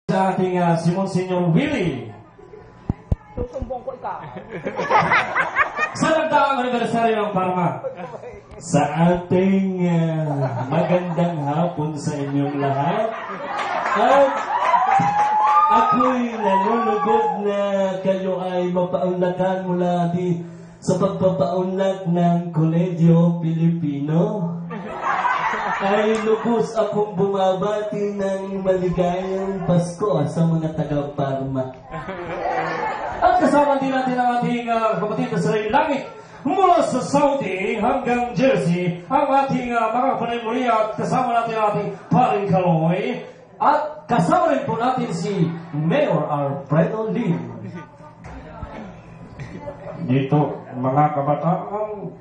Sa ating si Monsignor Willie. Susumbong ko ikaw. Sa nagdaang anibersaryo ng Parma. Sa ating magandang hapon sa inyong lahat. At ako'y nalulugod na kayo ay mapaunlakan mula sa pagpapaunlak ng Koledyo Pilipino. Ay lubos akong bumabati ng maligayang Pasko sa mga taga-Parma. At kasama din natin ang ating kapatid na Saray Langit mula sa Saudi hanggang Jersey, ang ating mga panimuli at kasama natin ang ating paring Kaloy. At kasama rin po natin si Mayor Alfredo Lim. Dito, mga kabataan,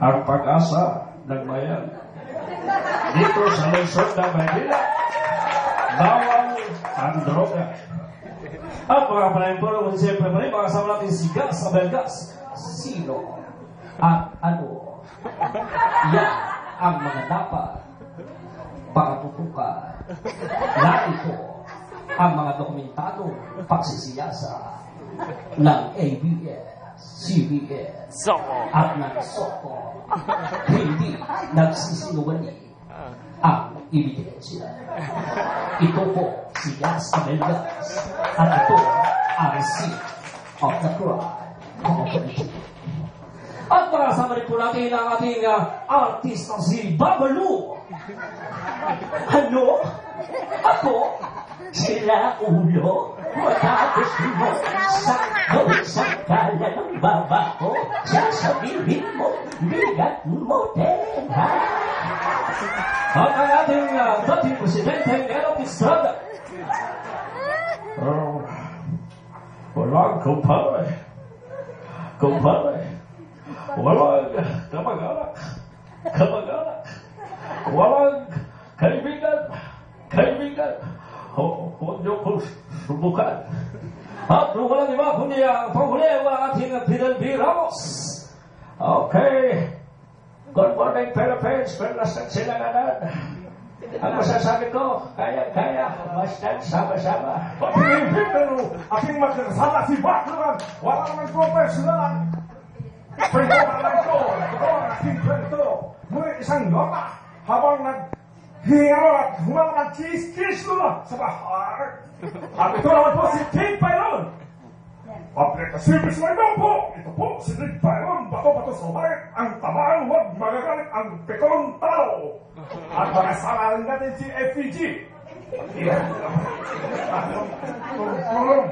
ang pag-asa ng bayan. Dito sa lungsod ng Maynila, bawal ang droga. At mga panayang siyempre pa rin, mga kasama natin si Gas Abelgas. Sino at ano? Yan ang mga dapat pakatutukan na ito ang mga dokumentadong pagsisiyasa ng ABS, CBS, at ng Soko. Hindi nagsisinungaling ang ebidensya. Ito po si Gas Abelgas at ito ang seat of the crime. At makasama rin po natin ang ating artist na si Babalu. Ano? Ako? Sila ulo? Matapos mo sa kala ng baba ko, sasabihin mo, bigat mo din, ha? At ang ating dating presidente, Nelo Estrada. Walang kumpare. Walang kamag-anak. Walang kaibigan. Huwag niyo kong subukan. At walang iba kundi ang panghuli ang ating Fidel B. Ramos. Okay. Good morning, Philippines. Perlas at sinaganan. Ang masasabi ko, kaya, basta sama-sama. Pero aking magkasama si Batman, wala naman profesional. Pero naman ko, ito ang aking kwento. Muli isang nota habang naghingaw at humang nag-kiss-kiss ko sa bahar. At ito naman po si King Byron. Public service na ito po. Ito po si King Byron. Bato-bato sa bayan. Ang tamaan, huwag magagalit ang pekong tao. At makasama rin natin si FPG. Tulong.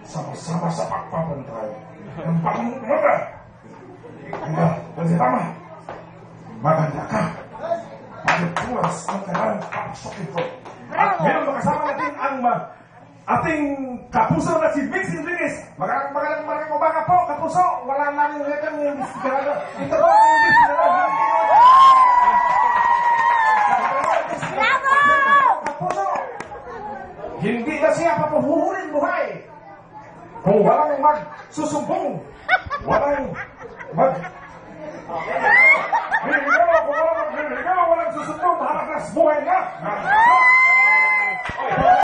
Sama-sama sa pagpapantay. Ang pangmata. Hindi tama. Maganda ka. Pagpulas ang kailangan papasok ito. At meron makasama natin ang ating kapuso na si Vince Enriquez. Magalang umaga po, kapuso. Wala namin ulitin yung biskarado. Ito po ang biskarado. Kapuso! Hindi na siya papahuhuling buhay. Kung walang magsusumbong, walang Hindi walang susumbong, maharap na buhay niya.